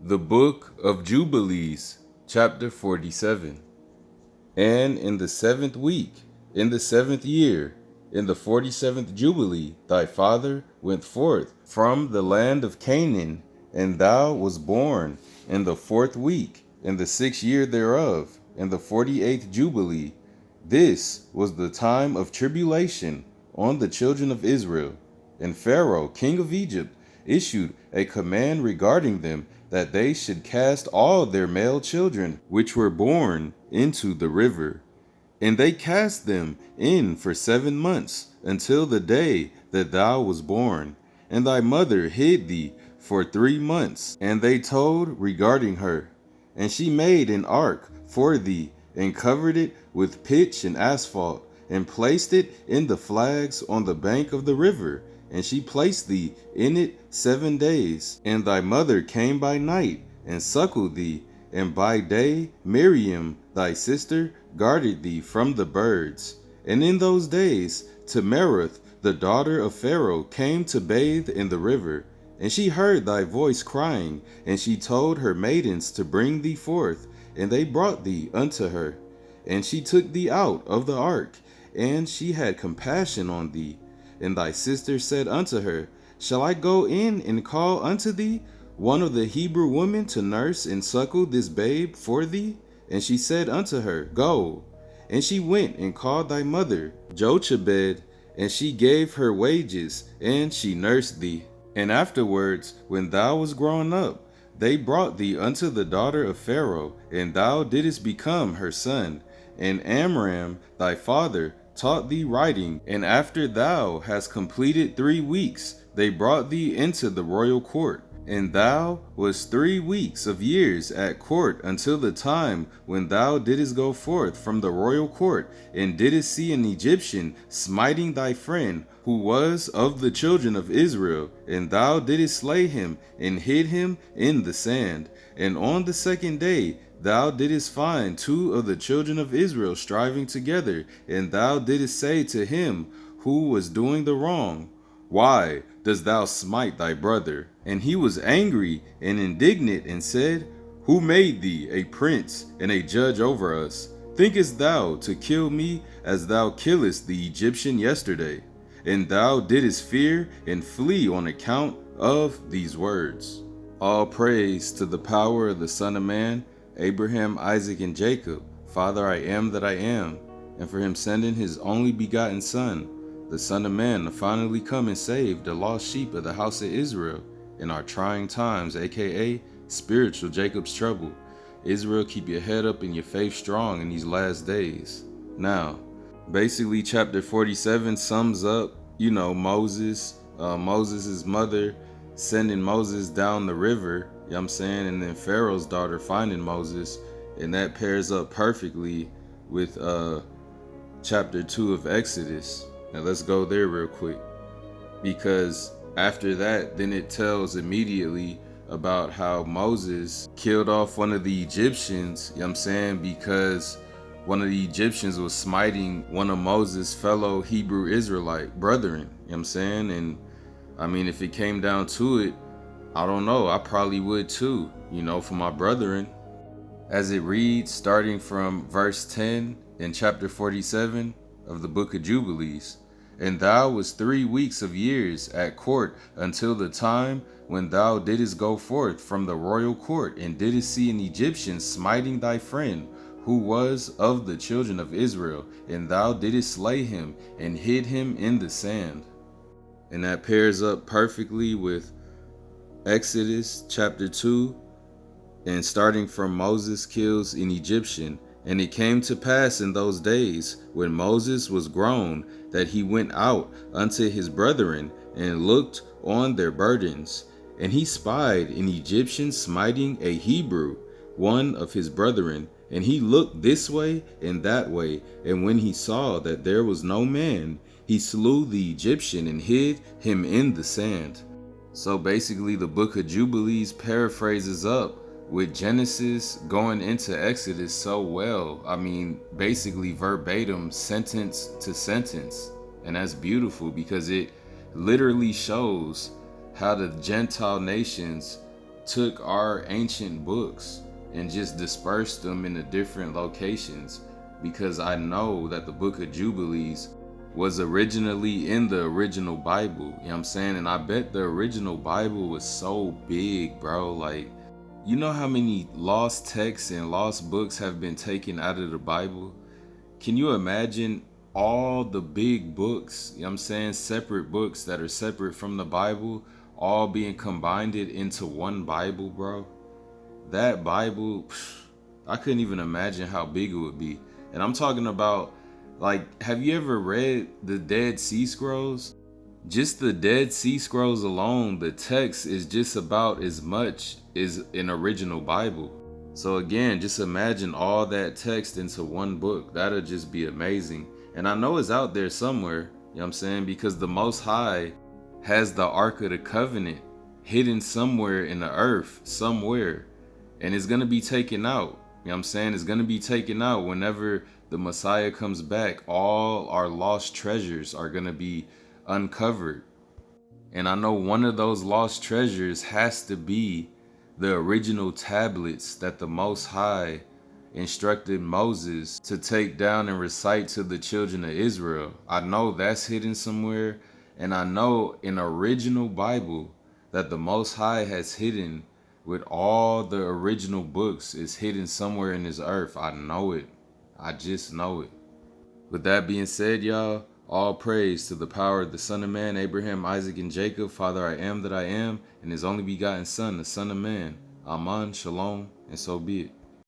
The Book of Jubilees, chapter 47. And in the 7th week, in the 7th year, in the 47th Jubilee, thy father went forth from the land of Canaan, and thou was born in the 4th week, in the 6th year thereof, in the 48th Jubilee. This was the time of tribulation on the children of Israel. And Pharaoh, king of Egypt, issued a command regarding them, that they should cast all their male children which were born into the river. And they cast them in for 7 months, until the day that thou was born. And thy mother hid thee for 3 months. And they told regarding her. And she made an ark for thee, and covered it with pitch and asphalt, and placed it in the flags on the bank of the river. And she placed thee in it 7 days. And thy mother came by night, and suckled thee, and by day Miriam thy sister guarded thee from the birds. And in those days Tamarith the daughter of Pharaoh came to bathe in the river. And she heard thy voice crying, and she told her maidens to bring thee forth, and they brought thee unto her. And she took thee out of the ark, and she had compassion on thee. And thy sister said unto her, Shall I go in and call unto thee one of the Hebrew women to nurse and suckle this babe for thee? And she said unto her, Go. And she went and called thy mother, Jochebed, and she gave her wages, and she nursed thee. And afterwards, when thou was grown up, they brought thee unto the daughter of Pharaoh, and thou didst become her son. And Amram thy father taught thee writing, and after thou hast completed 3 weeks, they brought thee into the royal court. And thou wast 3 weeks of years at court, until the time when thou didst go forth from the royal court, and didst see an Egyptian smiting thy friend, who was of the children of Israel, and thou didst slay him, and hid him in the sand. And on the 2nd day thou didst find 2 of the children of Israel striving together, and thou didst say to him who was doing the wrong, Why dost thou smite thy brother? And he was angry and indignant, and said, Who made thee a prince and a judge over us? Thinkest thou to kill me as thou killest the Egyptian yesterday? And thou didst fear and flee on account of these words. All praise to the power of the Son of Man, Abraham, Isaac, and Jacob, Father, I am that I am, and for him sending his only begotten Son, the Son of Man, to finally come and save the lost sheep of the house of Israel in our trying times, aka spiritual Jacob's trouble. Israel, keep your head up and your faith strong in these last days. Now, basically chapter 47 sums up, Moses, Moses' mother sending Moses down the river, you know what I'm saying, and then Pharaoh's daughter finding Moses, and that pairs up perfectly with chapter 2 of Exodus. Now let's go there real quick, because after that, then it tells immediately about how Moses killed off one of the Egyptians, you know what I'm saying, because one of the Egyptians was smiting one of Moses' fellow Hebrew Israelite brethren, you know what I'm saying. And I mean, if it came down to it, I don't know, I probably would too, for my brethren. As it reads, starting from verse 10 in chapter 47 of the Book of Jubilees, And thou wast 3 weeks of years at court, until the time when thou didst go forth from the royal court, and didst see an Egyptian smiting thy friend, who was of the children of Israel, and thou didst slay him, and hid him in the sand. And that pairs up perfectly with Exodus chapter 2, and starting from Moses kills an Egyptian. And it came to pass in those days, when Moses was grown, that he went out unto his brethren, and looked on their burdens. And he spied an Egyptian smiting a Hebrew, one of his brethren. And he looked this way and that way, and when he saw that there was no man, he slew the Egyptian and hid him in the sand. So basically the Book of Jubilees paraphrases up with Genesis going into Exodus so well. I mean, basically verbatim, sentence to sentence. And that's beautiful, because it literally shows how the Gentile nations took our ancient books and just dispersed them into different locations, because I know that the Book of Jubilees was originally in the original Bible, you know what I'm saying? And I bet the original Bible was so big, bro. Like, you know how many lost texts and lost books have been taken out of the Bible? Can you imagine all the big books, you know what I'm saying, separate books that are separate from the Bible, all being combined into one Bible, bro? That Bible, I couldn't even imagine how big it would be. And I'm talking about, like, have you ever read the Dead Sea Scrolls? Just the Dead Sea Scrolls alone, the text is just about as much as an original Bible. So again, just imagine all that text into one book. That'll just be amazing. And I know it's out there somewhere, you know what I'm saying? Because the Most High has the Ark of the Covenant hidden somewhere in the earth, somewhere. And it's going to be taken out. You know what I'm saying? It's going to be taken out whenever the Messiah comes back. All our lost treasures are going to be uncovered. And I know one of those lost treasures has to be the original tablets that the Most High instructed Moses to take down and recite to the children of Israel. I know that's hidden somewhere. And I know an original Bible that the Most High has hidden with all the original books is hidden somewhere in this earth. I know it. I just know it. With that being said, y'all, all praise to the power of the Son of Man, Abraham, Isaac, and Jacob, Father, I am that I am, and his only begotten Son, the Son of Man. Amen, shalom, and so be it.